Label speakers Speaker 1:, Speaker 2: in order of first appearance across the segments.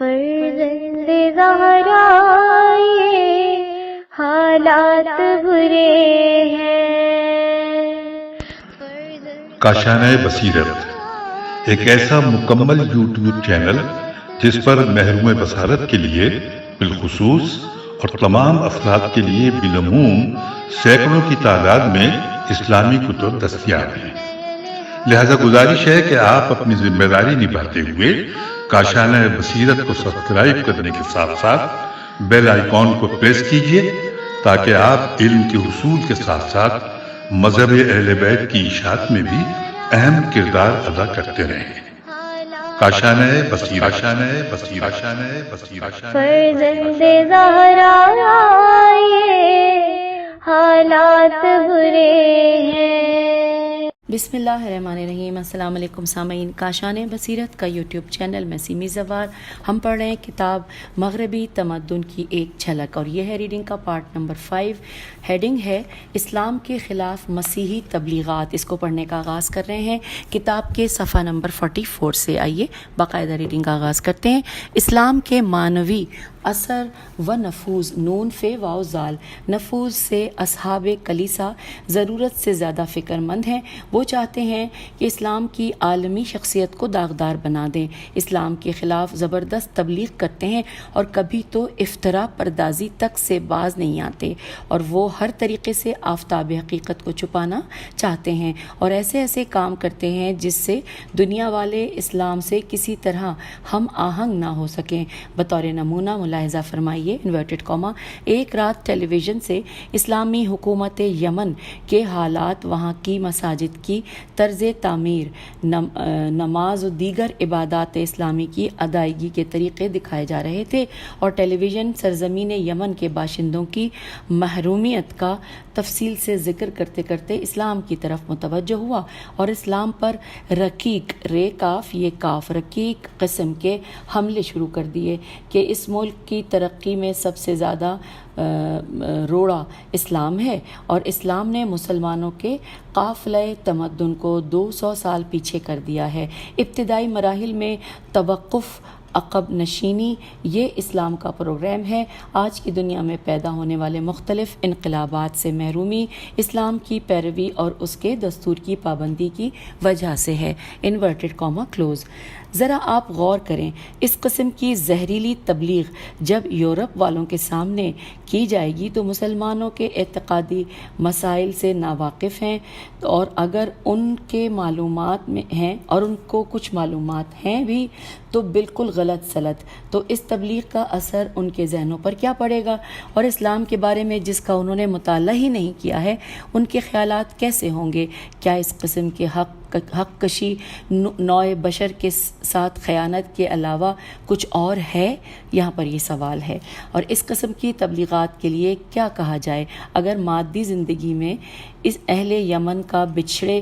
Speaker 1: فرزند زہرا یہ حالات برے ہیں۔
Speaker 2: کاشانۂ بصیرت ایک ایسا مکمل یوٹیوب چینل جس پر محروم بصارت کے لیے بالخصوص اور تمام افراد کے لیے بالعموم سینکڑوں کی تعداد میں اسلامی کتب دستیاب ہیں۔ لہذا گزارش ہے کہ آپ اپنی ذمہ داری نبھاتے ہوئے کاشانۂ بصیرت کو سبسکرائب کرنے کے ساتھ ساتھ بیل آئیکن کو پریس کیجیے تاکہ آپ علم کے حصول کے ساتھ ساتھ مذہب اہل بیت کی اشاعت میں بھی اہم کردار ادا کرتے رہیں۔ کاشانۂ بصیرت، کاشانۂ بصیرت، کاشانۂ بصیرت۔
Speaker 1: فرزند زہرا یہ حالات برے ہیں۔
Speaker 3: بسم اللہ الرحمن الرحیم۔ السلام علیکم سامعین، کاشانۂ بصیرت کا یوٹیوب چینل میں سیمی زوار ہم پڑھ رہے ہیں کتاب مغربی تمدن کی ایک جھلک، اور یہ ہے ریڈنگ کا پارٹ نمبر 5۔ ہیڈنگ ہے اسلام کے خلاف مسیحی تبلیغات۔ اس کو پڑھنے کا آغاز کر رہے ہیں کتاب کے صفحہ نمبر 44 سے۔ آئیے باقاعدہ ریڈنگ کا آغاز کرتے ہیں۔ اسلام کے معنوی اثر و نفوذ، نون فے واو زال، نفوذ سے اصحاب کلیسا ضرورت سے زیادہ فکر مند ہیں۔ وہ چاہتے ہیں کہ اسلام کی عالمی شخصیت کو داغدار بنا دیں، اسلام کے خلاف زبردست تبلیغ کرتے ہیں اور کبھی تو افترا پردازی تک سے باز نہیں آتے، اور وہ ہر طریقے سے آفتاب حقیقت کو چھپانا چاہتے ہیں اور ایسے ایسے کام کرتے ہیں جس سے دنیا والے اسلام سے کسی طرح ہم آہنگ نہ ہو سکیں۔ بطور نمونہ ملاحظہ فرمائیے انورٹڈ کاما، ایک رات ٹیلی ویژن سے اسلامی حکومت یمن کے حالات، وہاں کی مساجد کی طرز تعمیر، نماز و دیگر عبادات اسلامی کی ادائیگی کے طریقے دکھائے جا رہے تھے، اور ٹیلی ویژن سرزمین یمن کے باشندوں کی محرومیت کا تفصیل سے ذکر کرتے کرتے اسلام کی طرف متوجہ ہوا اور اسلام پر رقیق رے کاف یہ کاف رقیق قسم کے حملے شروع کر دیے کہ اس ملک کی ترقی میں سب سے زیادہ روڑا اسلام ہے، اور اسلام نے مسلمانوں کے قافلہ تمدن کو 200 سال پیچھے کر دیا ہے۔ ابتدائی مراحل میں توقف، عقب نشینی، یہ اسلام کا پروگرام ہے۔ آج کی دنیا میں پیدا ہونے والے مختلف انقلابات سے محرومی اسلام کی پیروی اور اس کے دستور کی پابندی کی وجہ سے ہے۔ Inverted comma close. ذرا آپ غور کریں، اس قسم کی زہریلی تبلیغ جب یورپ والوں کے سامنے کی جائے گی تو مسلمانوں کے اعتقادی مسائل سے ناواقف ہیں، اور اگر ان کے معلومات میں ہیں اور ان کو کچھ معلومات ہیں بھی تو بالکل غلط سلط، تو اس تبلیغ کا اثر ان کے ذہنوں پر کیا پڑے گا، اور اسلام کے بارے میں جس کا انہوں نے مطالعہ ہی نہیں کیا ہے ان کے خیالات کیسے ہوں گے؟ کیا اس قسم کے حق کشی نوع بشر کے ساتھ خیانت کے علاوہ کچھ اور ہے؟ یہاں پر یہ سوال ہے۔ اور اس قسم کی تبلیغات کے لیے کیا کہا جائے اگر مادی زندگی میں اس اہل یمن کا پچھڑے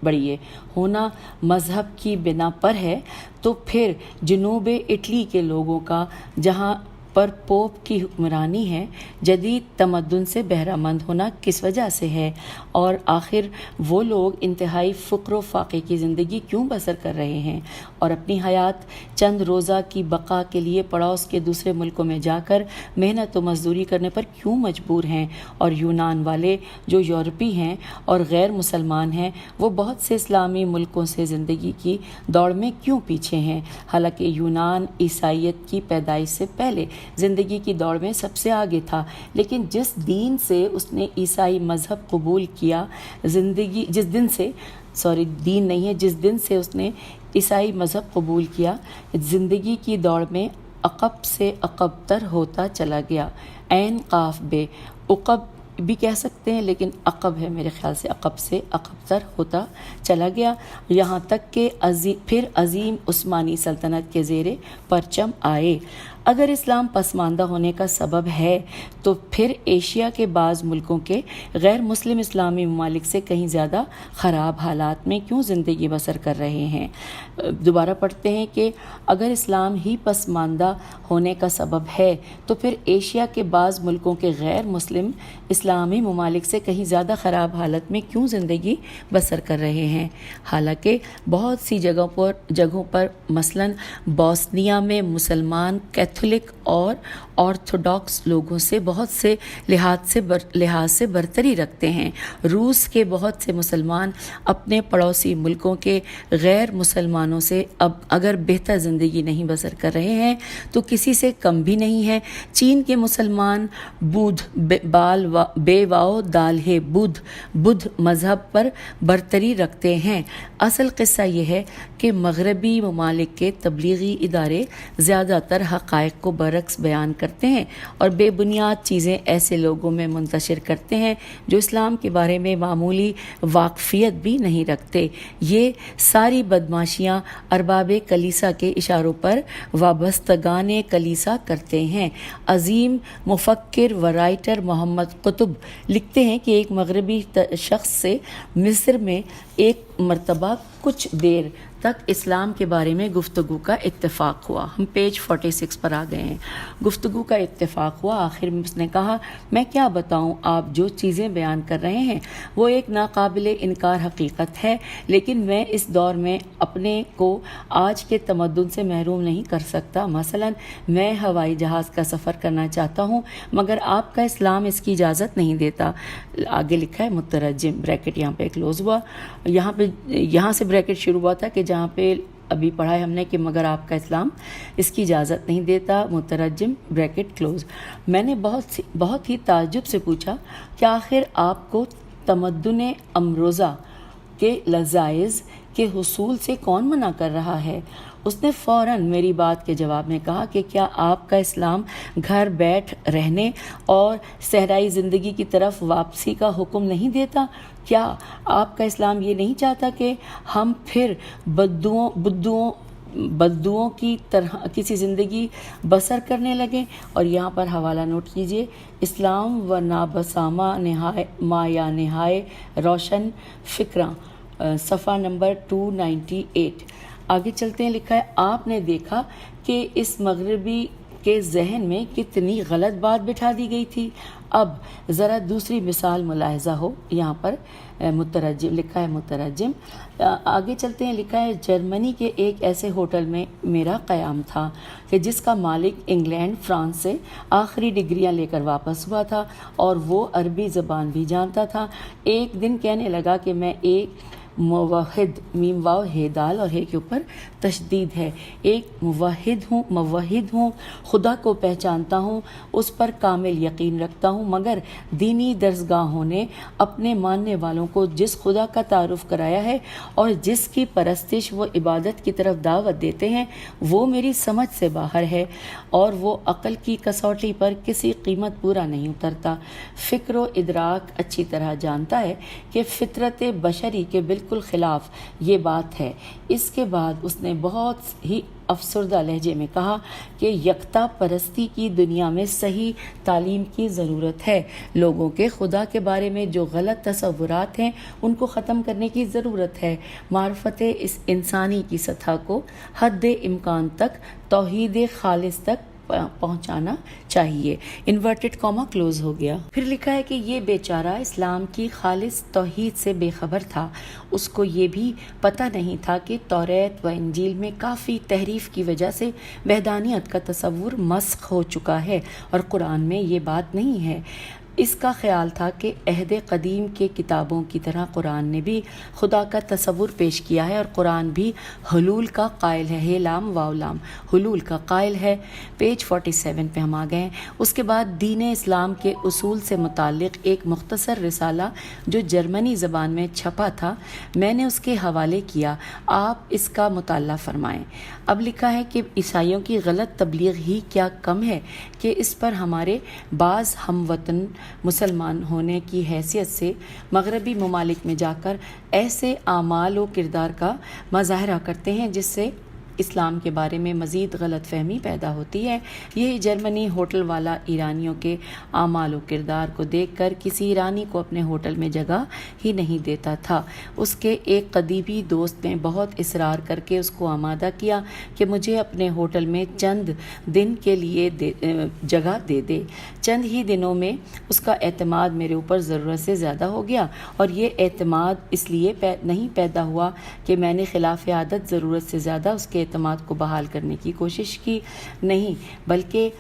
Speaker 3: بڑھیے ہونا مذہب کی بنا پر ہے، تو پھر جنوب اٹلی کے لوگوں کا جہاں پر پوپ کی حکمرانی ہے جدید تمدن سے بہرہ مند ہونا کس وجہ سے ہے؟ اور آخر وہ لوگ انتہائی فقر و فاقے کی زندگی کیوں بسر کر رہے ہیں اور اپنی حیات چند روزہ کی بقا کے لیے پڑوس کے دوسرے ملکوں میں جا کر محنت و مزدوری کرنے پر کیوں مجبور ہیں؟ اور یونان والے جو یورپی ہیں اور غیر مسلمان ہیں وہ بہت سے اسلامی ملکوں سے زندگی کی دوڑ میں کیوں پیچھے ہیں؟ حالانکہ یونان عیسائیت کی پیدائش سے پہلے زندگی کی دوڑ میں سب سے آگے تھا، لیکن جس دین سے اس نے عیسائی مذہب قبول کیا، جس دن سے اس نے عیسائی مذہب قبول کیا، زندگی کی دوڑ میں عقب سے عقب تر ہوتا چلا گیا۔ عین قاف بے، عقب بھی کہہ سکتے ہیں لیکن عقب ہے میرے خیال سے، عقب سے عقب تر ہوتا چلا گیا، یہاں تک کہ پھر عظیم عثمانی سلطنت کے زیر پرچم آئے۔ اگر اسلام پسماندہ ہونے کا سبب ہے تو پھر ایشیا کے بعض ملکوں کے غیر مسلم اسلامی ممالک سے کہیں زیادہ خراب حالات میں کیوں زندگی بسر کر رہے ہیں؟ دوبارہ پڑھتے ہیں کہ اگر اسلام ہی پسماندہ ہونے کا سبب ہے تو پھر ایشیا کے بعض ملکوں کے غیر مسلم اسلامی ممالک سے کہیں زیادہ خراب حالت میں کیوں زندگی بسر کر رہے ہیں؟ حالانکہ بہت سی جگہوں پر مثلاً بوسنیا میں مسلمان کیتھولک اور آرتھوڈاکس لوگوں سے بہت سے لحاظ سے برتری رکھتے ہیں۔ روس کے بہت سے مسلمان اپنے پڑوسی ملکوں کے غیر مسلمانوں سے اب اگر بہتر زندگی نہیں بسر کر رہے ہیں تو کسی سے کم بھی نہیں ہے۔ چین کے مسلمان بدھ بے واؤ دال ہے بدھ مذہب پر برتری رکھتے ہیں۔ اصل قصہ یہ ہے کہ مغربی ممالک کے تبلیغی ادارے زیادہ تر حقائق کو برعکس بیان کرتے ہیں اور بے بنیاد چیزیں ایسے لوگوں میں منتشر کرتے ہیں جو اسلام کے بارے میں معمولی واقفیت بھی نہیں رکھتے۔ یہ ساری بدماشیاں ارباب کلیسا کے اشاروں پر وابستگان کلیسا کرتے ہیں۔ عظیم مفکر و رائٹر محمد قطب لکھتے ہیں کہ ایک مغربی شخص سے مصر میں ایک مرتبہ کچھ دیر تک اسلام کے بارے میں گفتگو کا اتفاق ہوا۔ ہم پیج 46 پر آ گئے ہیں۔ گفتگو کا اتفاق ہوا، آخر میں اس نے کہا میں کیا بتاؤں، آپ جو چیزیں بیان کر رہے ہیں وہ ایک ناقابل انکار حقیقت ہے، لیکن میں اس دور میں اپنے کو آج کے تمدن سے محروم نہیں کر سکتا۔ مثلا میں ہوائی جہاز کا سفر کرنا چاہتا ہوں مگر آپ کا اسلام اس کی اجازت نہیں دیتا۔ آگے لکھا ہے مترجم، بریکٹ یہاں پہ کلوز ہوا، یہاں سے بریکٹ شروع ہوا تھا کہ جہاں پہ ابھی پڑھا ہے ہم نے کہ مگر آپ کا اسلام اس کی اجازت نہیں دیتا، مترجم بریکٹ کلوز۔ میں نے بہت ہی تعجب سے پوچھا کہ آخر آپ کو تمدن امروزہ کے لذائذ کے حصول سے کون منع کر رہا ہے؟ اس نے فوراً میری بات کے جواب میں کہا کہ کیا آپ کا اسلام گھر بیٹھ رہنے اور صحرائی زندگی کی طرف واپسی کا حکم نہیں دیتا؟ کیا آپ کا اسلام یہ نہیں چاہتا کہ ہم پھر بدوؤں کی طرح کسی زندگی بسر کرنے لگیں؟ اور یہاں پر حوالہ نوٹ کیجئے، اسلام و نابسامہ مایا نہائے روشن فکراں، صفحہ نمبر 298۔ آگے چلتے ہیں، لکھا ہے آپ نے دیکھا کہ اس مغربی کے ذہن میں کتنی غلط بات بٹھا دی گئی تھی۔ اب ذرا دوسری مثال ملاحظہ ہو، یہاں پر مترجم لکھا ہے، مترجم آگے چلتے ہیں، لکھا ہے جرمنی کے ایک ایسے ہوٹل میں میرا قیام تھا کہ جس کا مالک انگلینڈ فرانس سے آخری ڈگریاں لے کر واپس ہوا تھا اور وہ عربی زبان بھی جانتا تھا۔ ایک دن کہنے لگا کہ میں ایک موحد، میم واو ہے دال اور ہے کے اوپر تشدید ہے، ایک موحد ہوں، خدا کو پہچانتا ہوں، اس پر کامل یقین رکھتا ہوں، مگر دینی درسگاہوں نے اپنے ماننے والوں کو جس خدا کا تعارف کرایا ہے اور جس کی پرستش وہ عبادت کی طرف دعوت دیتے ہیں وہ میری سمجھ سے باہر ہے اور وہ عقل کی کسوٹی پر کسی قیمت پورا نہیں اترتا۔ فکر و ادراک اچھی طرح جانتا ہے کہ فطرت بشری کے بالکل خلاف یہ بات ہے۔ اس کے بعد اس نے بہت ہی افسردہ لہجے میں کہا کہ یکتا پرستی کی دنیا میں صحیح تعلیم کی ضرورت ہے، لوگوں کے خدا کے بارے میں جو غلط تصورات ہیں ان کو ختم کرنے کی ضرورت ہے، معرفت اس انسانی کی سطح کو حد امکان تک توحید خالص تک پہنچانا چاہیے۔ انورٹڈ کاما کلوز ہو گیا۔ پھر لکھا ہے کہ یہ بیچارہ اسلام کی خالص توحید سے بے خبر تھا، اس کو یہ بھی پتہ نہیں تھا کہ توریت و انجیل میں کافی تحریف کی وجہ سے وحدانیت کا تصور مسخ ہو چکا ہے اور قرآن میں یہ بات نہیں ہے۔ اس کا خیال تھا کہ عہد قدیم کے کتابوں کی طرح قرآن نے بھی خدا کا تصور پیش کیا ہے اور قرآن بھی حلول کا قائل ہے، ہے لام واو لام، حلول کا قائل ہے۔ پیج 47 پہ ہم آ گئے ہیں۔ اس کے بعد دین اسلام کے اصول سے متعلق ایک مختصر رسالہ جو جرمنی زبان میں چھپا تھا میں نے اس کے حوالے کیا، آپ اس کا مطالعہ فرمائیں۔ اب لکھا ہے کہ عیسائیوں کی غلط تبلیغ ہی کیا کم ہے کہ اس پر ہمارے بعض ہم وطن مسلمان ہونے کی حیثیت سے مغربی ممالک میں جا کر ایسے اعمال و کردار کا مظاہرہ کرتے ہیں جس سے اسلام کے بارے میں مزید غلط فہمی پیدا ہوتی ہے۔ یہی جرمنی ہوٹل والا ایرانیوں کے اعمال و کردار کو دیکھ کر کسی ایرانی کو اپنے ہوٹل میں جگہ ہی نہیں دیتا تھا۔ اس کے ایک قریبی دوست نے بہت اصرار کر کے اس کو آمادہ کیا کہ مجھے اپنے ہوٹل میں چند دن کے لیے جگہ دے دے۔ چند ہی دنوں میں اس کا اعتماد میرے اوپر ضرورت سے زیادہ ہو گیا، اور یہ اعتماد اس لیے نہیں پیدا ہوا کہ میں نے خلاف عادت ضرورت سے زیادہ اس کے اعتماد کو بحال کرنے کی کوشش کی، نہیں، بلکہ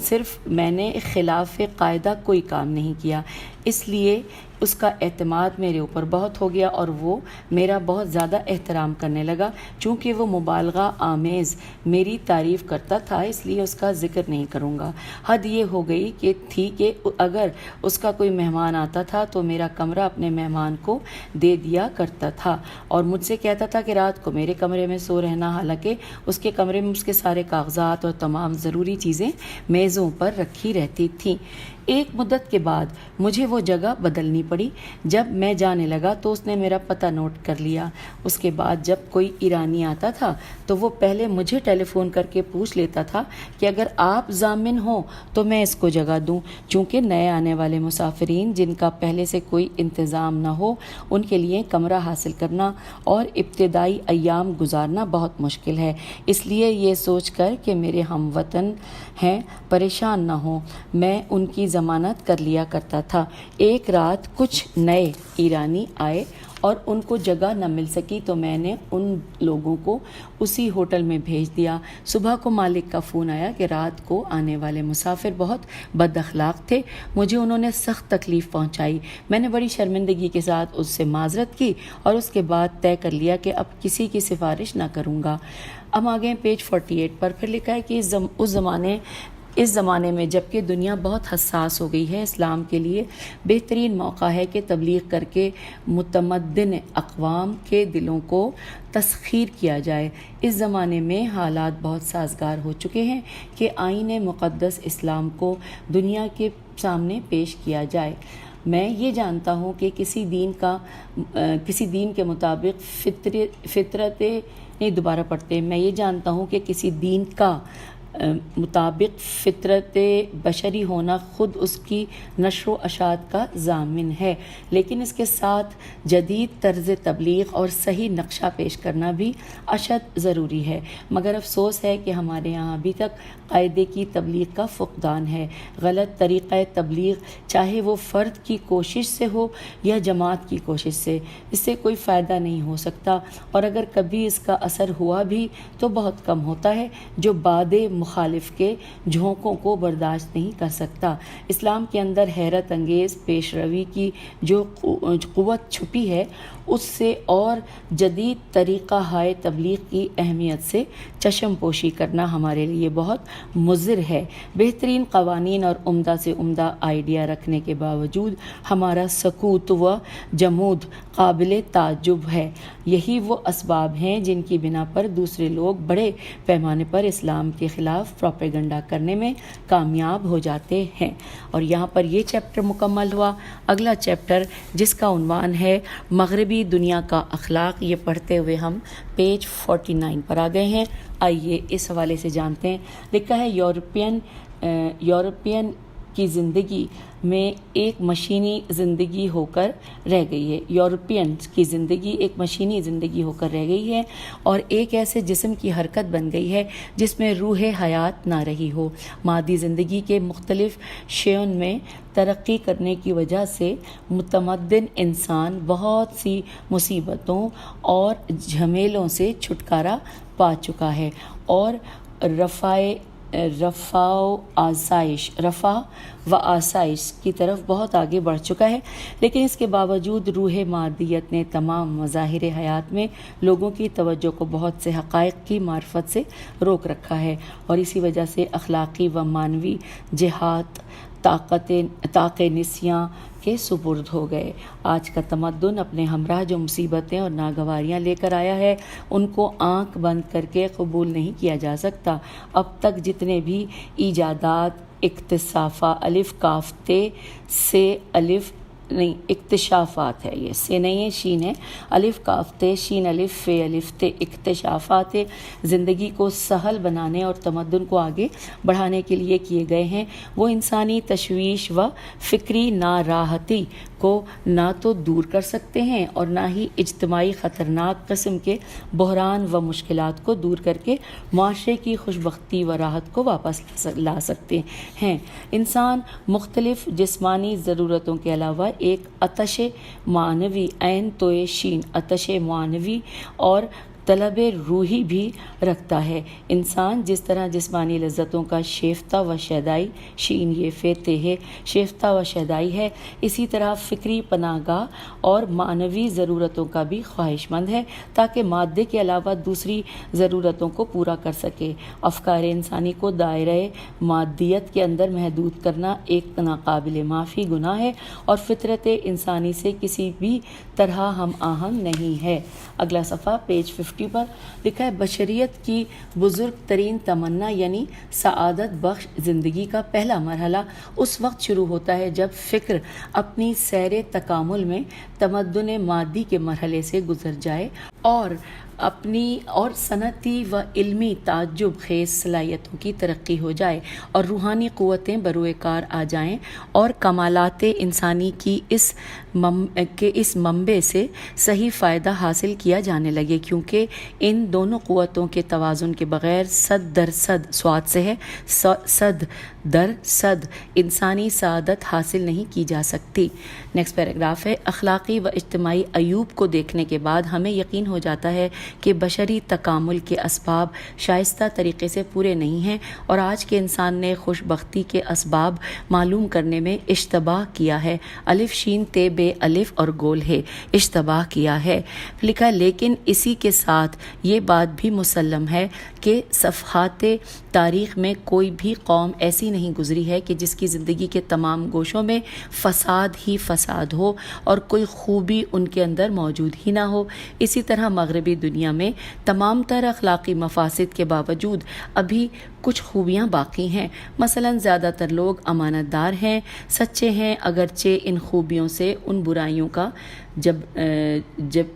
Speaker 3: صرف میں نے خلاف قاعدہ کوئی کام نہیں کیا، اس لیے اس کا اعتماد میرے اوپر بہت ہو گیا اور وہ میرا بہت زیادہ احترام کرنے لگا۔ چونکہ وہ مبالغہ آمیز میری تعریف کرتا تھا، اس لیے اس کا ذکر نہیں کروں گا۔ حد یہ ہو گئی کہ اگر اس کا کوئی مہمان آتا تھا تو میرا کمرہ اپنے مہمان کو دے دیا کرتا تھا اور مجھ سے کہتا تھا کہ رات کو میرے کمرے میں سو رہنا، حالانکہ اس کے کمرے میں اس کے سارے کاغذات اور تمام ضروری چیزیں میزوں پر رکھی رہتی تھیں۔ ایک مدت کے بعد مجھے وہ جگہ بدلنی پڑی۔ جب میں جانے لگا تو اس نے میرا پتہ نوٹ کر لیا۔ اس کے بعد جب کوئی ایرانی آتا تھا تو وہ پہلے مجھے ٹیلی فون کر کے پوچھ لیتا تھا کہ اگر آپ ضامن ہوں تو میں اس کو جگہ دوں، چونکہ نئے آنے والے مسافرین جن کا پہلے سے کوئی انتظام نہ ہو ان کے لیے کمرہ حاصل کرنا اور ابتدائی ایام گزارنا بہت مشکل ہے۔ اس لیے یہ سوچ کر کہ میرے ہم وطن ہیں پریشان نہ ہوں، میں ان کی ضمانت کر لیا کرتا تھا۔ ایک رات کچھ نئے ایرانی آئے اور ان کو جگہ نہ مل سکی تو میں نے ان لوگوں کو اسی ہوٹل میں بھیج دیا۔ صبح کو مالک کا فون آیا کہ رات کو آنے والے مسافر بہت بد اخلاق تھے، مجھے انہوں نے سخت تکلیف پہنچائی۔ میں نے بڑی شرمندگی کے ساتھ اس سے معذرت کی اور اس کے بعد طے کر لیا کہ اب کسی کی سفارش نہ کروں گا۔ اب آگے پیج 48 پر پھر لکھا ہے کہ اس زمانے میں جبکہ دنیا بہت حساس ہو گئی ہے، اسلام کے لیے بہترین موقع ہے کہ تبلیغ کر کے متمدن اقوام کے دلوں کو تسخیر کیا جائے۔ اس زمانے میں حالات بہت سازگار ہو چکے ہیں کہ آئین مقدس اسلام کو دنیا کے سامنے پیش کیا جائے۔ میں یہ جانتا ہوں کہ کسی دین کے مطابق فطرت بشری ہونا خود اس کی نشر و اشاعت کا ضامن ہے، لیکن اس کے ساتھ جدید طرز تبلیغ اور صحیح نقشہ پیش کرنا بھی اشد ضروری ہے۔ مگر افسوس ہے کہ ہمارے یہاں ابھی تک قاعدے کی تبلیغ کا فقدان ہے۔ غلط طریقہ تبلیغ چاہے وہ فرد کی کوشش سے ہو یا جماعت کی کوشش سے، اس سے کوئی فائدہ نہیں ہو سکتا، اور اگر کبھی اس کا اثر ہوا بھی تو بہت کم ہوتا ہے، جو بعد مخالف کے جھونکوں کو برداشت نہیں کر سکتا۔ اسلام کے اندر حیرت انگیز پیش روی کی جو قوت چھپی ہے، اس سے اور جدید طریقہ ہائے تبلیغ کی اہمیت سے چشم پوشی کرنا ہمارے لیے بہت مضر ہے۔ بہترین قوانین اور عمدہ سے عمدہ آئیڈیا رکھنے کے باوجود ہمارا سکوت و جمود قابل تعجب ہے۔ یہی وہ اسباب ہیں جن کی بنا پر دوسرے لوگ بڑے پیمانے پر اسلام کے خلاف پروپیگنڈا کرنے میں کامیاب ہو جاتے ہیں۔ اور یہاں پر یہ چیپٹر مکمل ہوا۔ اگلا چیپٹر جس کا عنوان ہے مغربی دنیا کا اخلاق، یہ پڑھتے ہوئے ہم پیج 49 پر آ گئے ہیں۔ آئیے اس حوالے سے جانتے ہیں۔ لکھا ہے یورپین کی زندگی میں ایک مشینی زندگی ہو کر رہ گئی ہے۔ یورپینز کی زندگی ایک مشینی زندگی ہو کر رہ گئی ہے اور ایک ایسے جسم کی حرکت بن گئی ہے جس میں روح حیات نہ رہی ہو۔ مادی زندگی کے مختلف شعبوں میں ترقی کرنے کی وجہ سے متمدن انسان بہت سی مصیبتوں اور جھمیلوں سے چھٹکارا پا چکا ہے اور رفع و آسائش کی طرف بہت آگے بڑھ چکا ہے، لیکن اس کے باوجود روح مادیت نے تمام مظاہر حیات میں لوگوں کی توجہ کو بہت سے حقائق کی معرفت سے روک رکھا ہے، اور اسی وجہ سے اخلاقی و معنوی جہات طاق نسیاں کے سپرد ہو گئے۔ آج کا تمدن اپنے ہمراہ جو مصیبتیں اور ناگواریاں لے کر آیا ہے ان کو آنکھ بند کر کے قبول نہیں کیا جا سکتا۔ اب تک جتنے بھی ایجادات، اکتشافات، الف کاف تے سے الف نہیں اکتشافات ہے، یہ سے نہیں ہے، شین ہے، الف کاف تے شین الف فے الف تے، اکتشافات زندگی کو سہل بنانے اور تمدن کو آگے بڑھانے کے لیے کیے گئے ہیں۔ وہ انسانی تشویش و فکری ناراحتی کو نہ تو دور کر سکتے ہیں اور نہ ہی اجتماعی خطرناک قسم کے بحران و مشکلات کو دور کر کے معاشرے کی خوشبختی و راحت کو واپس لا سکتے ہیں۔ انسان مختلف جسمانی ضرورتوں کے علاوہ ایک آتش معنوی عین توئے شین آتش معنوی اور طلب روحی بھی رکھتا ہے۔ انسان جس طرح جسمانی لذتوں کا شیفتہ و شیدائی شین یہ فیتے ہے شیفتہ و شیدائی ہے، اسی طرح فکری پناہ گاہ اور معنوی ضرورتوں کا بھی خواہش مند ہے تاکہ مادے کے علاوہ دوسری ضرورتوں کو پورا کر سکے۔ افکار انسانی کو دائرۂ مادیت کے اندر محدود کرنا ایک ناقابل معافی گناہ ہے اور فطرت انسانی سے کسی بھی طرح ہم آہنگ نہیں ہے۔ اگلا صفحہ پیج 50 پر لکھا ہے، بشریت کی بزرگ ترین تمنا یعنی سعادت بخش زندگی کا پہلا مرحلہ اس وقت شروع ہوتا ہے جب فکر اپنی سیر تکامل میں تمدن مادی کے مرحلے سے گزر جائے اور صنعتی و علمی تعجب خیز صلاحیتوں کی ترقی ہو جائے اور روحانی قوتیں بروئے کار آ جائیں اور کمالات انسانی کی اس منبع سے صحیح فائدہ حاصل کیا جانے لگے، کیونکہ ان دونوں قوتوں کے توازن کے بغیر 100% سواد سے ہے 100% انسانی سعادت حاصل نہیں کی جا سکتی۔ نیکسٹ پیراگراف ہے، اخلاقی و اجتماعی عیوب کو دیکھنے کے بعد ہمیں یقین ہو جاتا ہے کہ بشری تکامل کے اسباب شائستہ طریقے سے پورے نہیں ہیں اور آج کے انسان نے خوش بختی کے اسباب معلوم کرنے میں اشتباہ کیا ہے۔ الف شین تے بے الف اور گول ہے، اشتباہ کیا ہے۔ لکھا لیکن اسی کے ساتھ یہ بات بھی مسلم ہے کہ صفحات تاریخ میں کوئی بھی قوم ایسی نہیں گزری ہے کہ جس کی زندگی کے تمام گوشوں میں فساد ہی فساد ہو اور کوئی خوبی ان کے اندر موجود ہی نہ ہو۔ اسی طرح مغربی دنیا میں تمام تر اخلاقی مفاسد کے باوجود ابھی کچھ خوبیاں باقی ہیں۔ مثلا زیادہ تر لوگ امانت دار ہیں، سچے ہیں، اگرچہ ان خوبیوں سے ان برائیوں کا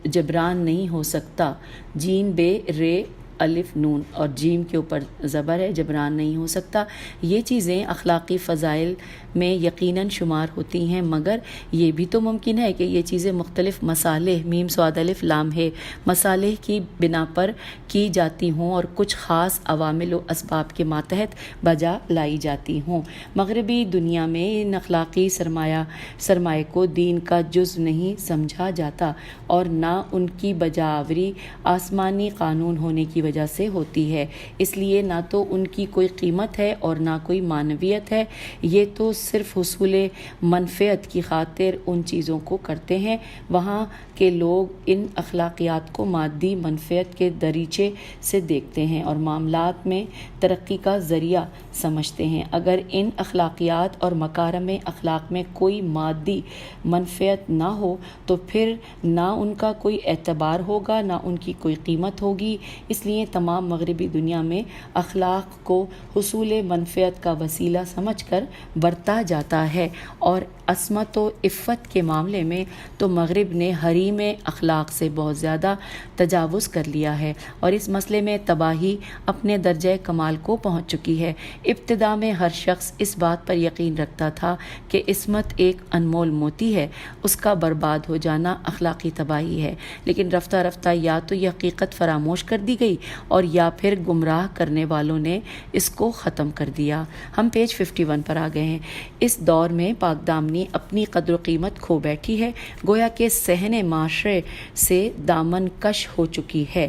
Speaker 3: جبران نہیں ہو سکتا۔ جیم بے رے الف نون اور جیم کے اوپر زبر ہے، جبران نہیں ہو سکتا۔ یہ چیزیں اخلاقی فضائل میں یقیناً شمار ہوتی ہیں، مگر یہ بھی تو ممکن ہے کہ یہ چیزیں مختلف مصالح میم صاد الف لام ہے مصالح کی بنا پر کی جاتی ہوں اور کچھ خاص عوامل و اسباب کے ماتحت بجا لائی جاتی ہوں۔ مغربی دنیا میں ان اخلاقی سرمایہ کو دین کا جزو نہیں سمجھا جاتا اور نہ ان کی بجاوری آسمانی قانون ہونے کی وجہ سے ہوتی ہے، اس لیے نہ تو ان کی کوئی قیمت ہے اور نہ کوئی معنویت ہے۔ یہ تو صرف حصول منفعت کی خاطر ان چیزوں کو کرتے ہیں۔ وہاں کے لوگ ان اخلاقیات کو مادی منفعت کے دریچے سے دیکھتے ہیں اور معاملات میں ترقی کا ذریعہ سمجھتے ہیں۔ اگر ان اخلاقیات اور مکارم اخلاق میں کوئی مادی منفعت نہ ہو تو پھر نہ ان کا کوئی اعتبار ہوگا نہ ان کی کوئی قیمت ہوگی۔ اس لیے تمام مغربی دنیا میں اخلاق کو حصول منفعت کا وسیلہ سمجھ کر برتا جاتا ہے اور عصمت و عفت کے معاملے میں تو مغرب نے حریم اخلاق سے بہت زیادہ تجاوز کر لیا ہے اور اس مسئلے میں تباہی اپنے درجہ کمال کو پہنچ چکی ہے۔ ابتدا میں ہر شخص اس بات پر یقین رکھتا تھا کہ عصمت ایک انمول موتی ہے، اس کا برباد ہو جانا اخلاقی تباہی ہے، لیکن رفتہ رفتہ یا تو یہ حقیقت فراموش کر دی گئی اور یا پھر گمراہ کرنے والوں نے اس کو ختم کر دیا۔ ہم پیج 51 پر آ گئے ہیں۔ اس دور میں پاک دامنی اپنی قدر و قیمت کھو بیٹھی ہے، گویا کہ صحن معاشرے سے دامن کش ہو چکی ہے،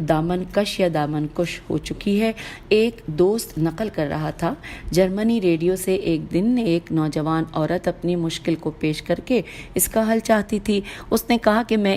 Speaker 3: دامن کش ہو چکی ہے۔ ایک دوست نقل کر رہا تھا، جرمنی ریڈیو سے ایک دن ایک نوجوان عورت اپنی مشکل کو پیش کر کے اس کا حل چاہتی تھی۔ اس نے کہا کہ میں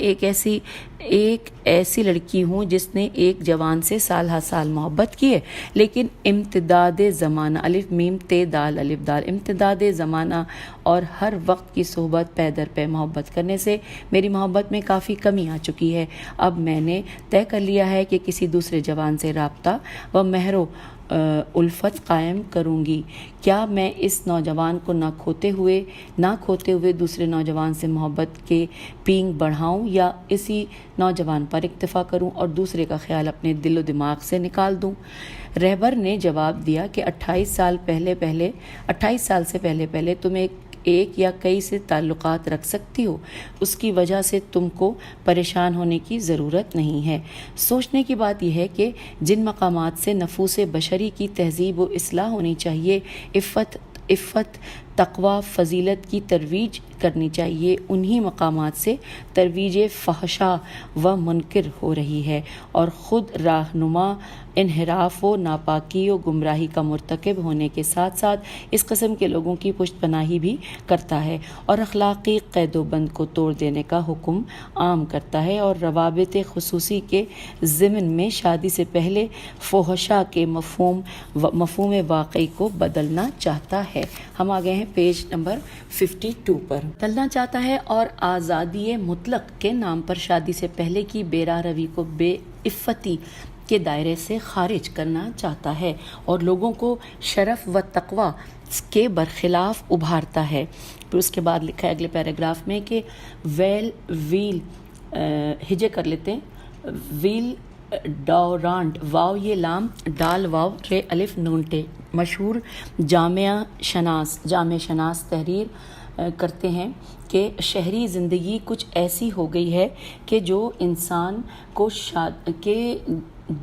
Speaker 3: ایک ایسی لڑکی ہوں جس نے ایک جوان سے سال ہر سال محبت کی ہے، لیکن امتداد زمانہ الف میم تے دال الف دال امتداد زمانہ اور ہر وقت کی صحبت پے در پے محبت کرنے سے میری محبت میں کافی کمی آ چکی ہے۔ اب میں نے طے کر لیا ہے کہ کسی دوسرے جوان سے رابطہ و مہر و الفت قائم کروں گی؟ کیا میں اس نوجوان کو نہ کھوتے ہوئے دوسرے نوجوان سے محبت کے پینگ بڑھاؤں، یا اسی نوجوان پر اکتفا کروں اور دوسرے کا خیال اپنے دل و دماغ سے نکال دوں؟ رہبر نے جواب دیا کہ 28 سال سے پہلے تم ایک یا کئی سے تعلقات رکھ سکتی ہو، اس کی وجہ سے تم کو پریشان ہونے کی ضرورت نہیں ہے۔ سوچنے کی بات یہ ہے کہ جن مقامات سے نفوس بشری کی تہذیب و اصلاح ہونی چاہیے، عفت تقوی فضیلت کی ترویج کرنی چاہیے، انہی مقامات سے ترویج فحشا و منکر ہو رہی ہے اور خود راہنما انحراف و ناپاکی و گمراہی کا مرتکب ہونے کے ساتھ ساتھ اس قسم کے لوگوں کی پشت پناہی بھی کرتا ہے اور اخلاقی قید و بند کو توڑ دینے کا حکم عام کرتا ہے اور روابط خصوصی کے ضمن میں شادی سے پہلے فحشا کے مفہوم واقعی کو بدلنا چاہتا ہے۔ ہم آ گئے ہیں پیج نمبر 52 پر۔ بدلنا چاہتا ہے اور آزادی مطلق کے نام پر شادی سے پہلے کی بے راہ روی کو بے عفتی کے دائرے سے خارج کرنا چاہتا ہے اور لوگوں کو شرف و تقوی کے برخلاف ابھارتا ہے۔ پھر اس کے بعد لکھا ہے اگلے پیراگراف میں کہ ویل ہجے کر لیتے ہیں، ویل ڈورانٹ، واو یہ لام، ڈال واو، رے الف نون ٹے، مشہور جامع شناس تحریر کرتے ہیں کہ شہری زندگی کچھ ایسی ہو گئی ہے کہ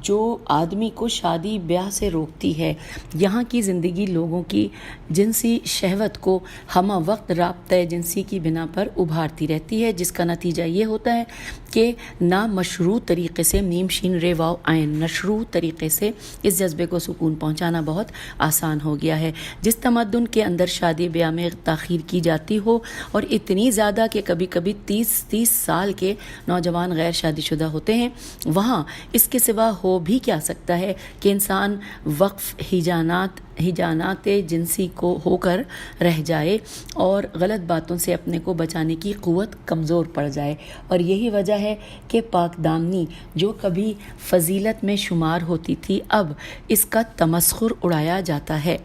Speaker 3: جو آدمی کو شادی بیاہ سے روکتی ہے۔ یہاں کی زندگی لوگوں کی جنسی شہوت کو ہمہ وقت رابطۂ جنسی کی بنا پر ابھارتی رہتی ہے، جس کا نتیجہ یہ ہوتا ہے کہ نامشروع طریقے سے میم شین رے واو عین نشروع طریقے سے اس جذبے کو سکون پہنچانا بہت آسان ہو گیا ہے۔ جس تمدن کے اندر شادی بیاہ میں تاخیر کی جاتی ہو اور اتنی زیادہ کہ کبھی کبھی 30 سال کے نوجوان غیر شادی شدہ ہوتے ہیں، وہاں اس کے سوا ہو بھی کیا سکتا ہے کہ انسان وقف ہجانات جنسی کو ہو کر رہ جائے اور غلط باتوں سے اپنے کو بچانے کی قوت کمزور پڑ جائے، اور یہی وجہ ہے کہ پاک دامنی جو کبھی فضیلت میں شمار ہوتی تھی اب اس کا تمسخر اڑایا جاتا ہے۔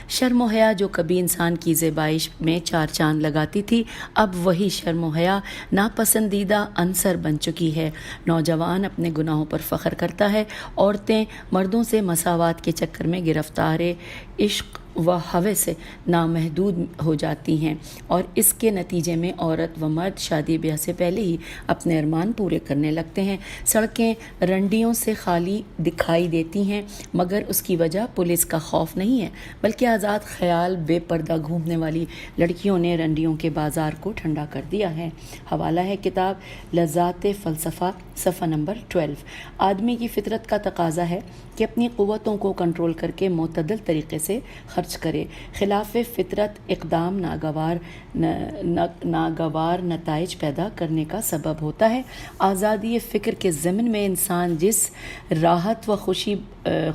Speaker 3: شرم و حیا جو کبھی انسان کی زیبائش میں 4 چاند لگاتی تھی اب وہی شرم و حیا ناپسندیدہ عنصر بن چکی ہے۔ نوجوان اپنے گناہوں پر فخر کرتا ہے، عورتیں مردوں سے مساوات کے چکر میں گرفتار عشق و ہوے سے نامحدود ہو جاتی ہیں اور اس کے نتیجے میں عورت و مرد شادی بیاہ سے پہلے ہی اپنے ارمان پورے کرنے لگتے ہیں۔ سڑکیں رنڈیوں سے خالی دکھائی دیتی ہیں مگر اس کی وجہ پولیس کا خوف نہیں ہے بلکہ آزاد خیال بے پردہ گھومنے والی لڑکیوں نے رنڈیوں کے بازار کو ٹھنڈا کر دیا ہے۔ حوالہ ہے کتاب لذات فلسفہ، صفحہ نمبر 12۔ آدمی کی فطرت کا تقاضا ہے کہ اپنی قوتوں کو کنٹرول کر کے معتدل طریقے سے خرچ کرے۔ خلاف فطرت اقدام ناگوار نتائج پیدا کرنے کا سبب ہوتا ہے۔ آزادی فکر کے ضمن میں انسان جس راحت و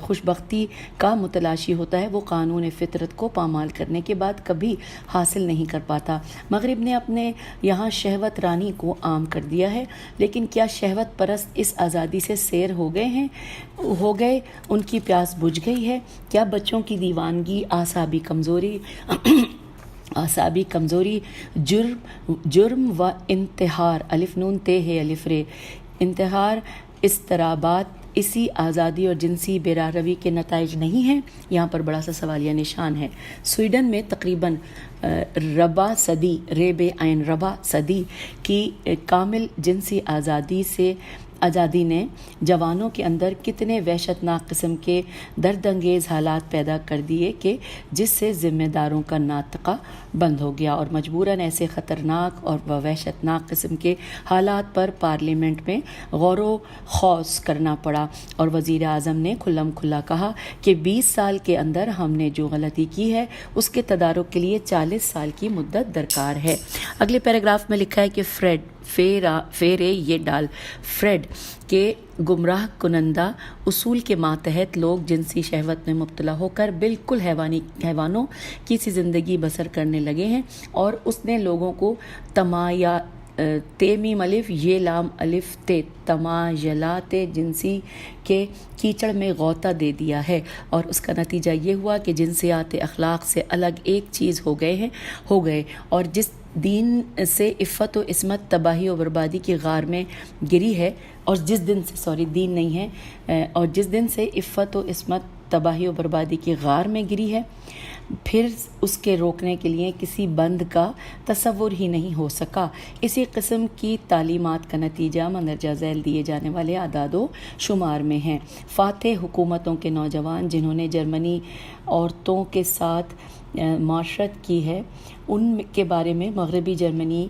Speaker 3: خوشبختی کا متلاشی ہوتا ہے وہ قانون فطرت کو پامال کرنے کے بعد کبھی حاصل نہیں کر پاتا۔ مغرب نے اپنے یہاں شہوت رانی کو عام کر دیا ہے، لیکن کیا شہوت پرست اس آزادی سے سیر ہو گئے؟ ان کی پیاس بجھ گئی ہے؟ کیا بچوں کی دیوانگی، اعصابی کمزوری، جرم و انتحار، الف نون تے ہے الف رے، انتحار، اضطرابات اسی آزادی اور جنسی بے راہ روی کے نتائج نہیں ہیں؟ یہاں پر بڑا سا سوالیہ نشان ہے۔ سویڈن میں تقریباً ربع صدی کی کامل جنسی آزادی نے جوانوں کے اندر کتنے وحشتناک قسم کے درد انگیز حالات پیدا کر دیے کہ جس سے ذمہ داروں کا ناطقہ بند ہو گیا اور مجبوراً ایسے خطرناک اور وحشتناک قسم کے حالات پر پارلیمنٹ میں غور و خوض کرنا پڑا اور وزیر اعظم نے کھلم کھلا کہا کہ 20 سال کے اندر ہم نے جو غلطی کی ہے اس کے تدارک کے لیے 40 سال کی مدت درکار ہے۔ اگلے پیراگراف میں لکھا ہے کہ فیرے یہ ڈال فریڈ کے گمراہ کنندہ اصول کے ماتحت لوگ جنسی شہوت میں مبتلا ہو کر بالکل حیوانوں کی سی زندگی بسر کرنے لگے ہیں اور اس نے لوگوں کو تے میم الف یہ لام الف تے تمایلات جنسی کے کیچڑ میں غوطہ دے دیا ہے، اور اس کا نتیجہ یہ ہوا کہ جنسیات اخلاق سے الگ ایک چیز ہو گئے، اور جس دین سے عفت و عصمت تباہی و بربادی کی غار میں گری ہے، اور جس دن سے دین نہیں ہے، اور جس دن سے عفت و عصمت تباہی و بربادی کی غار میں گری ہے، پھر اس کے روکنے کے لیے کسی بند کا تصور ہی نہیں ہو سکا۔ اسی قسم کی تعلیمات کا نتیجہ مندرجہ ذیل دیے جانے والے اعداد و شمار میں ہیں۔ فاتح حکومتوں کے نوجوان جنہوں نے جرمنی عورتوں کے ساتھ معاشرت کی ہے، ان کے بارے میں مغربی جرمنی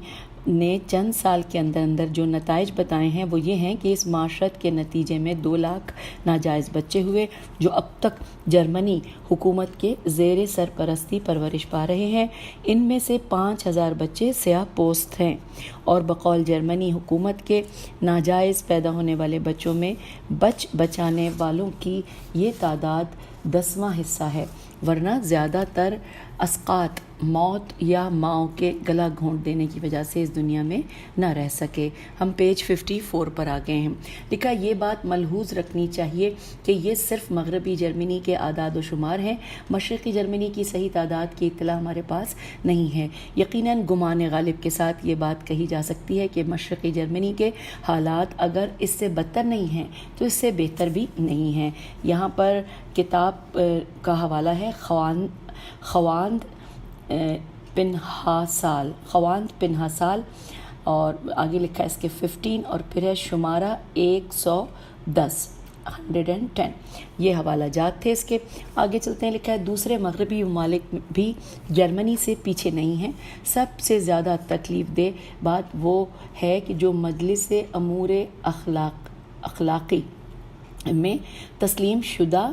Speaker 3: نے چند سال کے اندر جو نتائج بتائے ہیں وہ یہ ہیں کہ اس معاشرت کے نتیجے میں 2 لاکھ ناجائز بچے ہوئے جو اب تک جرمنی حکومت کے زیر سرپرستی پرورش پا رہے ہیں۔ ان میں سے 5000 بچے سیاہ پوست ہیں، اور بقول جرمنی حکومت کے ناجائز پیدا ہونے والے بچوں میں بچانے والوں کی یہ تعداد 10واں حصہ ہے، ورنہ زیادہ تر اسقاط موت یا ماؤں کے گلا گھونٹ دینے کی وجہ سے اس دنیا میں نہ رہ سکے۔ ہم پیج 54 پر آ گئے ہیں۔ لکھا یہ بات ملحوظ رکھنی چاہیے کہ یہ صرف مغربی جرمنی کے اعداد و شمار ہیں، مشرقی جرمنی کی صحیح تعداد کی اطلاع ہمارے پاس نہیں ہے۔ یقیناً گمان غالب کے ساتھ یہ بات کہی جا سکتی ہے کہ مشرقی جرمنی کے حالات اگر اس سے بدتر نہیں ہیں تو اس سے بہتر بھی نہیں ہیں۔ یہاں پر کتاب کا حوالہ ہے خواند پنہاسال، اور آگے لکھا ہے اس کے 15 اور پھر ہے شمارہ 110 یہ حوالہ جات تھے اس کے۔ آگے چلتے ہیں، لکھا ہے دوسرے مغربی ممالک بھی جرمنی سے پیچھے نہیں ہیں۔ سب سے زیادہ تکلیف دہ بات وہ ہے کہ جو مجلس امور اخلاقی میں تسلیم شدہ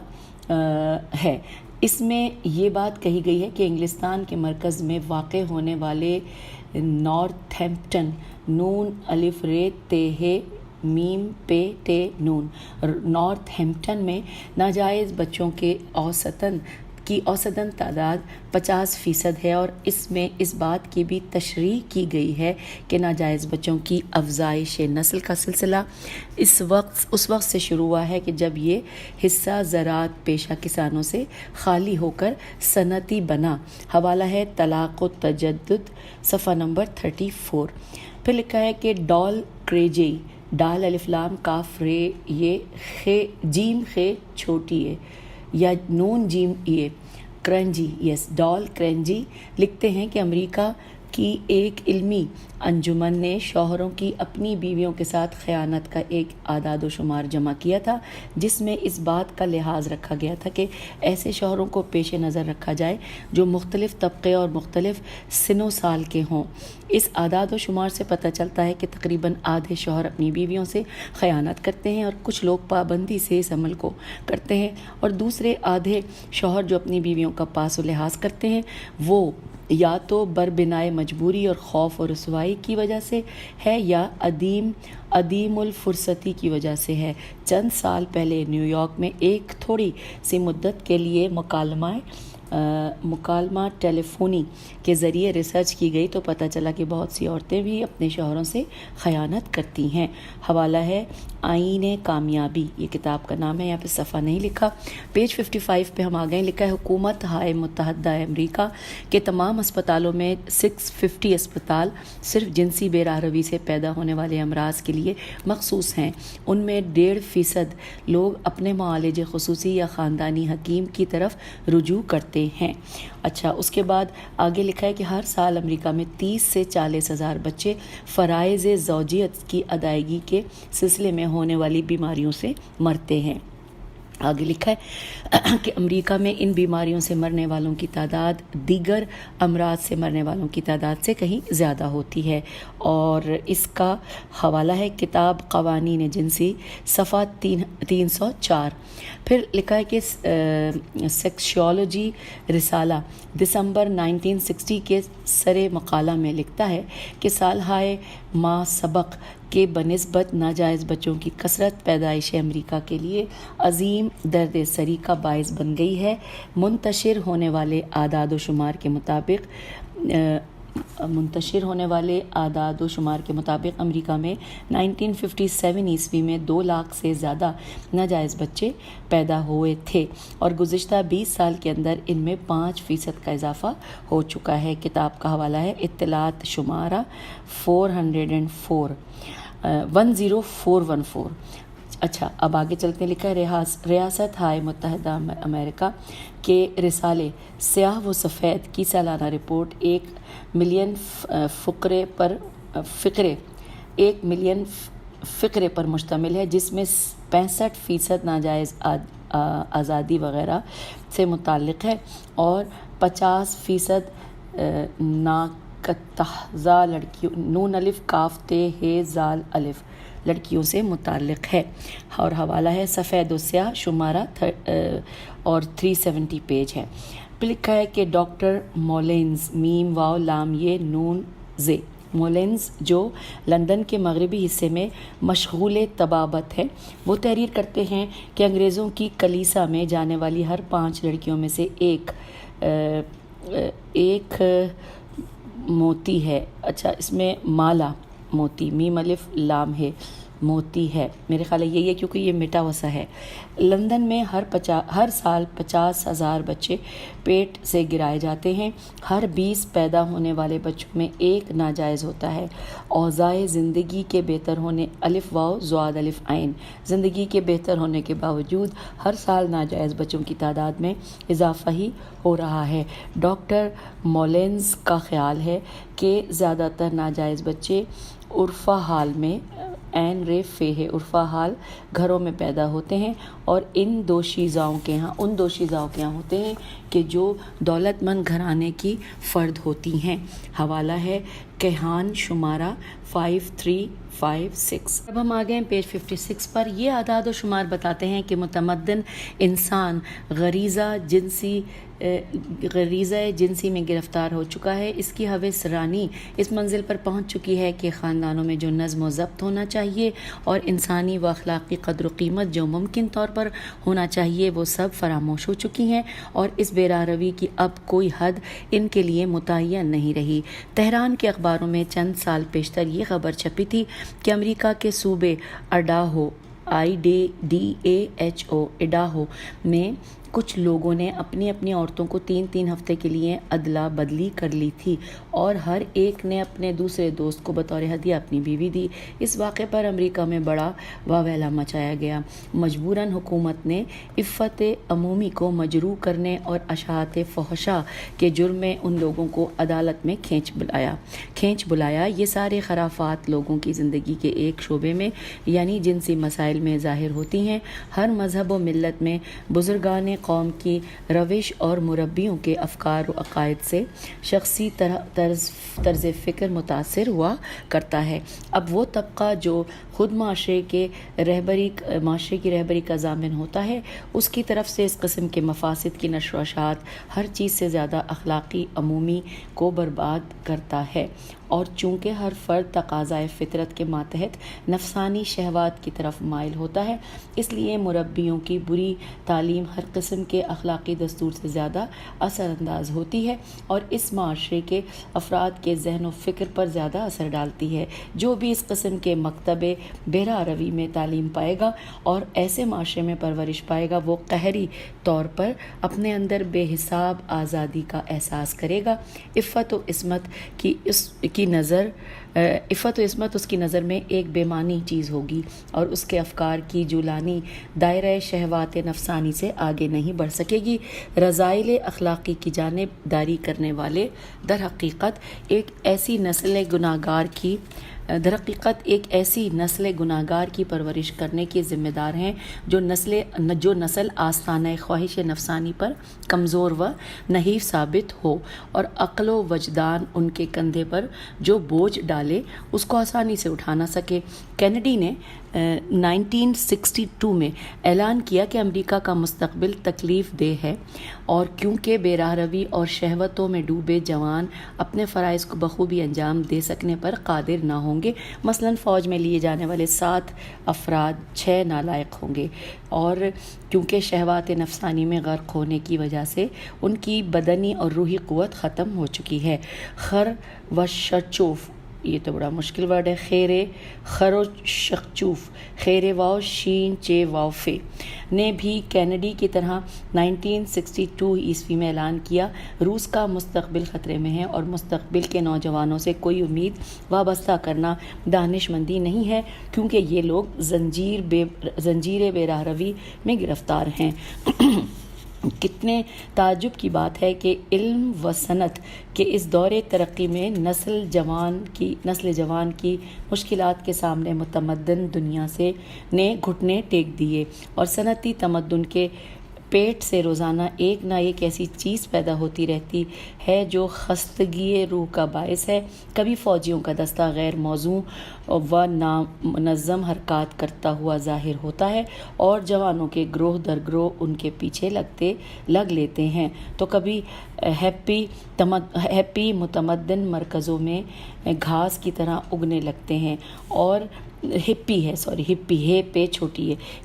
Speaker 3: ہے، اس میں یہ بات کہی گئی ہے کہ انگلستان کے مرکز میں واقع ہونے والے نارتھمپٹن نون الف ر ت ہ میم پہ ٹے نون نارتھ ہیمپٹن میں ناجائز بچوں کے اوسطاً تعداد 50% ہے، اور اس میں اس بات کی بھی تشریح کی گئی ہے کہ ناجائز بچوں کی افزائش نسل کا سلسلہ اس وقت سے شروع ہوا ہے کہ جب یہ حصہ زراعت پیشہ کسانوں سے خالی ہو کر صنعتی بنا۔ حوالہ ہے طلاق و تجدد، صفحہ نمبر 34۔ پھر لکھا ہے کہ ڈال کریجی، ڈال الف لام کاف رے یہ خے جیم خے چھوٹی ہے یا نون جیم یہ کرنجی، ڈال کرنجی لکھتے ہیں کہ امریکہ کی ایک علمی انجمن نے شوہروں کی اپنی بیویوں کے ساتھ خیانت کا ایک اعداد و شمار جمع کیا تھا، جس میں اس بات کا لحاظ رکھا گیا تھا کہ ایسے شوہروں کو پیش نظر رکھا جائے جو مختلف طبقے اور مختلف سن و سال کے ہوں۔ اس اعداد و شمار سے پتہ چلتا ہے کہ تقریباً آدھے شوہر اپنی بیویوں سے خیانت کرتے ہیں، اور کچھ لوگ پابندی سے اس عمل کو کرتے ہیں، اور دوسرے آدھے شوہر جو اپنی بیویوں کا پاس و لحاظ کرتے ہیں وہ یا تو بربنائے مجبوری اور خوف اور رسوائی کی وجہ سے ہے یا عدیم الفرصتی کی وجہ سے ہے۔ چند سال پہلے نیو یارک میں ایک تھوڑی سی مدت کے لیے مکالمہ ٹیلی فونی کے ذریعے ریسرچ کی گئی تو پتہ چلا کہ بہت سی عورتیں بھی اپنے شوہروں سے خیانت کرتی ہیں۔ حوالہ ہے آئین کامیابی، یہ کتاب کا نام ہے، یہاں پہ صفحہ نہیں لکھا۔ پیج 55 پہ ہم آ گئے، لکھا ہے حکومت ہائے متحدہ امریکہ کے تمام اسپتالوں میں 650 اسپتال صرف جنسی بے راہ روی سے پیدا ہونے والے امراض کے لیے مخصوص ہیں۔ ان میں 1.5% لوگ اپنے معالج خصوصی یا خاندانی حکیم کی طرف رجوع کرتے ہیں۔ اچھا، اس کے بعد آگے لکھا ہے کہ ہر سال امریکہ میں 30 سے 40 ہزار بچے فرائض زوجیت کی ادائیگی کے سلسلے میں ہونے والی بیماریوں سے مرتے ہیں۔ آگے لکھا ہے کہ امریکہ میں ان بیماریوں سے مرنے والوں کی تعداد دیگر امراض سے مرنے والوں کی تعداد سے کہیں زیادہ ہوتی ہے، اور اس کا حوالہ ہے کتاب قوانین جنسی، صفحہ 304۔ پھر لکھا ہے کہ سیکسولوجی رسالہ دسمبر 1960 کے سر مقالہ میں لکھتا ہے کہ سالہائے ما سبق کے بنسبت ناجائز بچوں کی کثرت پیدائش امریکہ کے لیے عظیم درد سری کا باعث بن گئی ہے۔ منتشر ہونے والے اعداد و شمار کے مطابق منتشر ہونے والے اعداد و شمار کے مطابق امریکہ میں 1957 عیسوی میں 2 لاکھ سے زیادہ ناجائز بچے پیدا ہوئے تھے اور گزشتہ 20 سال کے اندر ان میں 5% کا اضافہ ہو چکا ہے۔ کتاب کا حوالہ ہے اطلاعات شمارہ 10414۔ اچھا، اب آگے چلتے، لکھا ہے ریاست ہائے متحدہ امریکہ کے رسالے سیاہ و سفید کی سالانہ رپورٹ 1 ملین فقرے پر مشتمل ہے، جس میں 65% ناجائز آزادی وغیرہ سے متعلق ہے اور 50% ناکتحزہ لڑکیوں نون الف کاف تے ہے زال الف لڑکیوں سے متعلق ہے، اور حوالہ ہے سفید و سیاہ شمارہ اور 370 پیج ہے۔ پھر لکھا ہے کہ ڈاکٹر مولینز میم واو لام یہ نون زے مولینز جو لندن کے مغربی حصے میں مشغول طبابت ہے، وہ تحریر کرتے ہیں کہ انگریزوں کی کلیسا میں جانے والی ہر 5 لڑکیوں میں سے ایک موتی ہے۔ اچھا، اس میں مالا موتی میم الف لام ہے موتی ہے، میرے خیال ہے یہی ہے کیونکہ یہ مٹا وسا ہے۔ لندن میں ہر سال 50,000 بچے پیٹ سے گرائے جاتے ہیں، ہر 20 پیدا ہونے والے بچوں میں 1 ناجائز ہوتا ہے۔ اوضاع زندگی کے بہتر ہونے الف واو زواد الف عین زندگی کے بہتر ہونے کے باوجود ہر سال ناجائز بچوں کی تعداد میں اضافہ ہی ہو رہا ہے۔ ڈاکٹر مولینز کا خیال ہے کہ زیادہ تر ناجائز بچے عرفہ حال میں عرفہ حال گھروں میں پیدا ہوتے ہیں اور ان دوشیزاؤں کے ہاں ہوتے ہیں کہ جو دولت مند گھرانے کی فرد ہوتی ہیں۔ حوالہ ہے کیہان شمارہ 5356۔ اب ہم آگئے ہیں پیج 56 پر۔ یہ اعداد و شمار بتاتے ہیں کہ متمدن انسان غریزہ جنسی میں گرفتار ہو چکا ہے۔ اس کی ہوس رانی اس منزل پر پہنچ چکی ہے کہ خاندانوں میں جو نظم و ضبط ہونا چاہیے اور انسانی و اخلاقی قدر و قیمت جو ممکن طور پر ہونا چاہیے وہ سب فراموش ہو چکی ہیں، اور اس بیراہ روی کی اب کوئی حد ان کے لیے متعین نہیں رہی۔ تہران کے اخباروں میں چند سال پیشتر یہ خبر چھپی تھی کہ امریکہ کے صوبے اڈاہو اڈاہو میں کچھ لوگوں نے اپنی عورتوں کو 3 ہفتے کے لیے ادلا بدلی کر لی تھی اور ہر ایک نے اپنے دوسرے دوست کو بطور ہدیہ اپنی بیوی دی۔ اس واقعے پر امریکہ میں بڑا واویلا مچایا گیا۔ مجبوراً حکومت نے عفت عمومی کو مجروح کرنے اور اشاعت فحشاء کے جرم میں ان لوگوں کو عدالت میں کھینچ بلایا۔ یہ سارے خرافات لوگوں کی زندگی کے ایک شعبے میں یعنی جنسی مسائل میں ظاہر ہوتی ہیں۔ ہر مذہب و ملت میں بزرگان قوم کی روش اور مربیوں کے افکار و عقائد سے شخصی طرز فکر متاثر ہوا کرتا ہے۔ اب وہ طبقہ جو خود معاشرے کی رہبری کا ضامن ہوتا ہے، اس کی طرف سے اس قسم کے مفاسد کی نشر و اشاعت ہر چیز سے زیادہ اخلاقی عمومی کو برباد کرتا ہے، اور چونکہ ہر فرد تقاضائے فطرت کے ماتحت نفسانی شہوات کی طرف مائل ہوتا ہے، اس لیے مربیوں کی بری تعلیم ہر قسم کے اخلاقی دستور سے زیادہ اثر انداز ہوتی ہے اور اس معاشرے کے افراد کے ذہن و فکر پر زیادہ اثر ڈالتی ہے۔ جو بھی اس قسم کے مکتب بیراہ روی میں تعلیم پائے گا اور ایسے معاشرے میں پرورش پائے گا، وہ قہری طور پر اپنے اندر بے حساب آزادی کا احساس کرے گا۔ عفت و عصمت اس کی نظر میں ایک بے معنی چیز ہوگی اور اس کے افکار کی جولانی دائرہ شہوات نفسانی سے آگے نہیں بڑھ سکے گی۔ رذائل اخلاقی کی جانب داری کرنے والے در حقیقت ایک ایسی نسل گناہگار کی پرورش کرنے کے ذمہ دار ہیں جو نسل آستانہ خواہش نفسانی پر کمزور و نحیف ثابت ہو اور عقل و وجدان ان کے کندھے پر جو بوجھ ڈالے اس کو آسانی سے اٹھا نہ سکے۔ کینیڈی نے 1962 میں اعلان کیا کہ امریکہ کا مستقبل تکلیف دہ ہے، اور کیونکہ بے راہ روی اور شہوتوں میں ڈوبے جوان اپنے فرائض کو بخوبی انجام دے سکنے پر قادر نہ ہوں ہوں گے. مثلاً فوج میں لیے جانے والے 7 افراد 6 نالائق ہوں گے، اور کیونکہ شہوات نفسانی میں غرق ہونے کی وجہ سے ان کی بدنی اور روحی قوت ختم ہو چکی ہے. خروشچوف، یہ تو بڑا مشکل ورڈ ہے، خروشچوف، خیر واو شین چے واو فے، نے بھی کینیڈی کی طرح 1962 عیسوی میں اعلان کیا روس کا مستقبل خطرے میں ہے اور مستقبل کے نوجوانوں سے کوئی امید وابستہ کرنا دانش مندی نہیں ہے، کیونکہ یہ لوگ زنجیر بے راہ روی میں گرفتار ہیں. کتنے تعجب کی بات ہے کہ علم و صنعت کے اس دور ترقی میں نسل جوان کی مشکلات کے سامنے متمدن دنیا نے گھٹنے ٹیک دیے، اور صنعتی تمدن کے پیٹ سے روزانہ ایک نہ ایک ایسی چیز پیدا ہوتی رہتی ہے جو خستگی روح کا باعث ہے. کبھی فوجیوں کا دستہ غیر موزوں و نامنظم حرکات کرتا ہوا ظاہر ہوتا ہے اور جوانوں کے گروہ در گروہ ان کے پیچھے لگ لیتے ہیں، تو کبھی ہیپی متمدن مرکزوں میں گھاس کی طرح اگنے لگتے ہیں، اور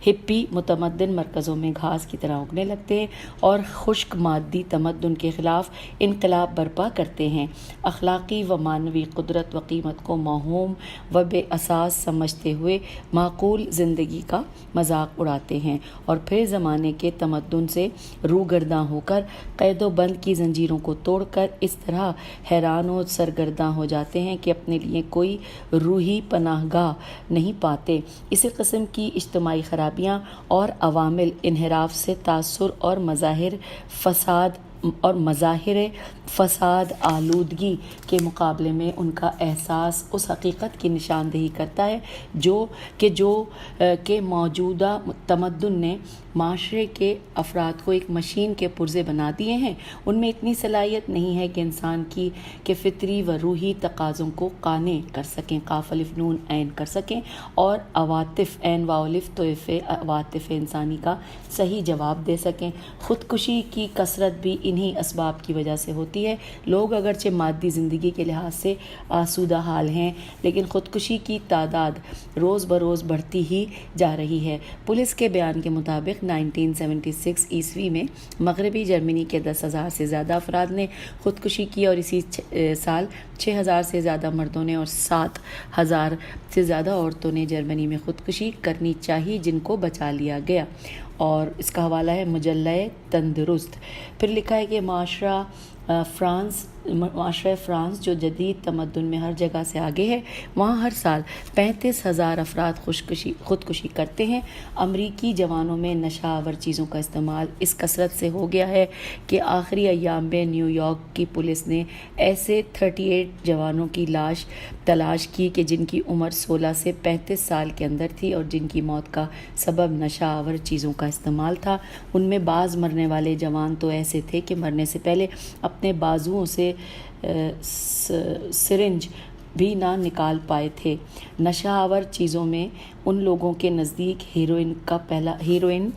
Speaker 3: ہپی متمدن مرکزوں میں گھاس کی طرح اگنے لگتے ہیں اور خشک مادی تمدن کے خلاف انقلاب برپا کرتے ہیں. اخلاقی و معنوی قدرت و قیمت کو موہوم و بے اساس سمجھتے ہوئے معقول زندگی کا مذاق اڑاتے ہیں، اور پھر زمانے کے تمدن سے روگرداں ہو کر قید و بند کی زنجیروں کو توڑ کر اس طرح حیران و سرگرداں ہو جاتے ہیں کہ اپنے لیے کوئی روحی پناہ گاہ نہیں پاتے. اسی قسم کی اجتماعی خرابیاں اور عوامل انحراف سے تاثر اور مظاہر فساد آلودگی کے مقابلے میں ان کا احساس اس حقیقت کی نشاندہی کرتا ہے کہ موجودہ تمدن نے معاشرے کے افراد کو ایک مشین کے پرزے بنا دیے ہیں. ان میں اتنی صلاحیت نہیں ہے کہ انسان کے فطری و روحی تقاضوں کو قانع کر سکیں، قاف الف نون عین کر سکیں، اور عواطف عین واو الف طیف عواطف انسانی کا صحیح جواب دے سکیں. خودکشی کی کثرت بھی انہی اسباب کی وجہ سے ہوتی ہے. لوگ اگرچہ مادی زندگی کے لحاظ سے آسودہ حال ہیں، لیکن خودکشی کی تعداد روز بروز بڑھتی ہی جا رہی ہے. پولیس کے بیان کے مطابق 1976 عیسوی میں مغربی جرمنی کے 10,000 سے زیادہ افراد نے خودکشی کی، اور اسی سال 6,000 سے زیادہ مردوں نے اور 7,000 سے زیادہ عورتوں نے جرمنی میں خودکشی کرنی چاہی، جن کو بچا لیا گیا. اور اس کا حوالہ ہے مجلہ تندرست. پھر لکھا ہے کہ معاشرہ فرانس جو جدید تمدن میں ہر جگہ سے آگے ہے، وہاں ہر سال 35,000 افراد خودکشی کرتے ہیں. امریکی جوانوں میں نشہ آور چیزوں کا استعمال اس کثرت سے ہو گیا ہے کہ آخری ایام میں نیو یارک کی پولیس نے ایسے 38 جوانوں کی لاش تلاش کی کہ جن کی عمر 16 سے 35 سال کے اندر تھی اور جن کی موت کا سبب نشہ آور چیزوں کا استعمال تھا. ان میں بعض مرنے والے جوان تو ایسے تھے کہ مرنے سے پہلے اپنے بازوؤں سے سرنج بھی نہ نکال پائے تھے. نشہ آور چیزوں میں ان لوگوں کے نزدیک ہیروئن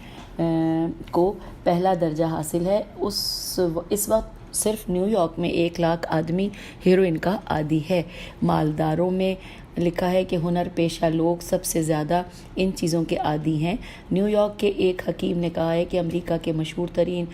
Speaker 3: کو پہلا درجہ حاصل ہے. اس وقت صرف نیو یارک میں 1 لاکھ آدمی ہیروئن کا عادی ہے. مالداروں میں لکھا ہے کہ ہنر پیشہ لوگ سب سے زیادہ ان چیزوں کے عادی ہیں. نیو یارک کے ایک حکیم نے کہا ہے کہ امریکہ کے مشہور ترین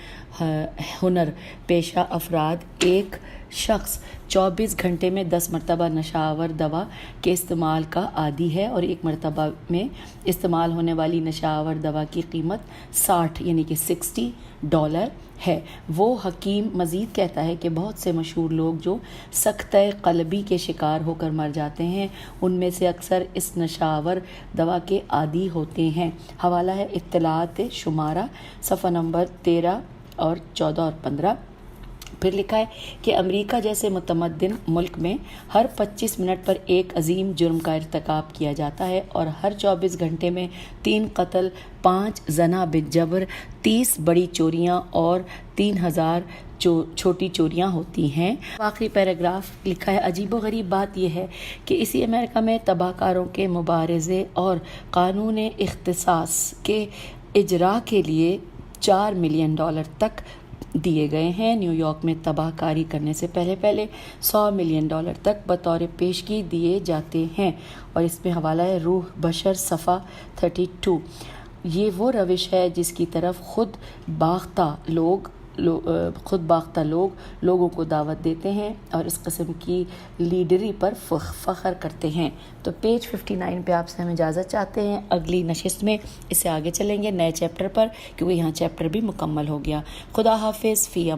Speaker 3: ہنر پیشہ افراد ایک شخص 24 گھنٹے میں 10 مرتبہ نشہ آور دوا کے استعمال کا عادی ہے، اور ایک مرتبہ میں استعمال ہونے والی نشہ آور دوا کی قیمت $60 ہے. وہ حکیم مزید کہتا ہے کہ بہت سے مشہور لوگ جو سکتہ قلبی کے شکار ہو کر مر جاتے ہیں، ان میں سے اکثر اس نشہ آور دوا کے عادی ہوتے ہیں. حوالہ ہے اطلاعات شمارہ، صفحہ نمبر 13 اور 14 اور 15. پھر لکھا ہے کہ امریکہ جیسے متمدن ملک میں ہر 25 منٹ پر ایک عظیم جرم کا ارتکاب کیا جاتا ہے، اور ہر 24 گھنٹے میں 3 قتل، 5 زنا بالجبر، 30 بڑی چوریاں اور 3,000 چھوٹی چوریاں ہوتی ہیں. آخری پیراگراف لکھا ہے عجیب و غریب بات یہ ہے کہ اسی امریکہ میں تباہ کاروں کے مبارزے اور قانون اختصاص کے اجرا کے لیے $4 ملین تک دیے گئے ہیں۔ نیو یارک میں تباہ کاری کرنے سے پہلے $100 ملین تک بطور پیشگی دیے جاتے ہیں، اور اس میں حوالہ ہے روح بشر صفحہ 32۔ یہ وہ روش ہے جس کی طرف خود باختہ لوگ لوگوں کو دعوت دیتے ہیں اور اس قسم کی لیڈری پر فخر کرتے ہیں۔ تو پیج 59 پہ آپ سے ہم اجازت چاہتے ہیں، اگلی نشست میں اس سے آگے چلیں گے نئے چیپٹر پر، کیونکہ یہاں چیپٹر بھی مکمل ہو گیا۔ خدا حافظ، فی امان۔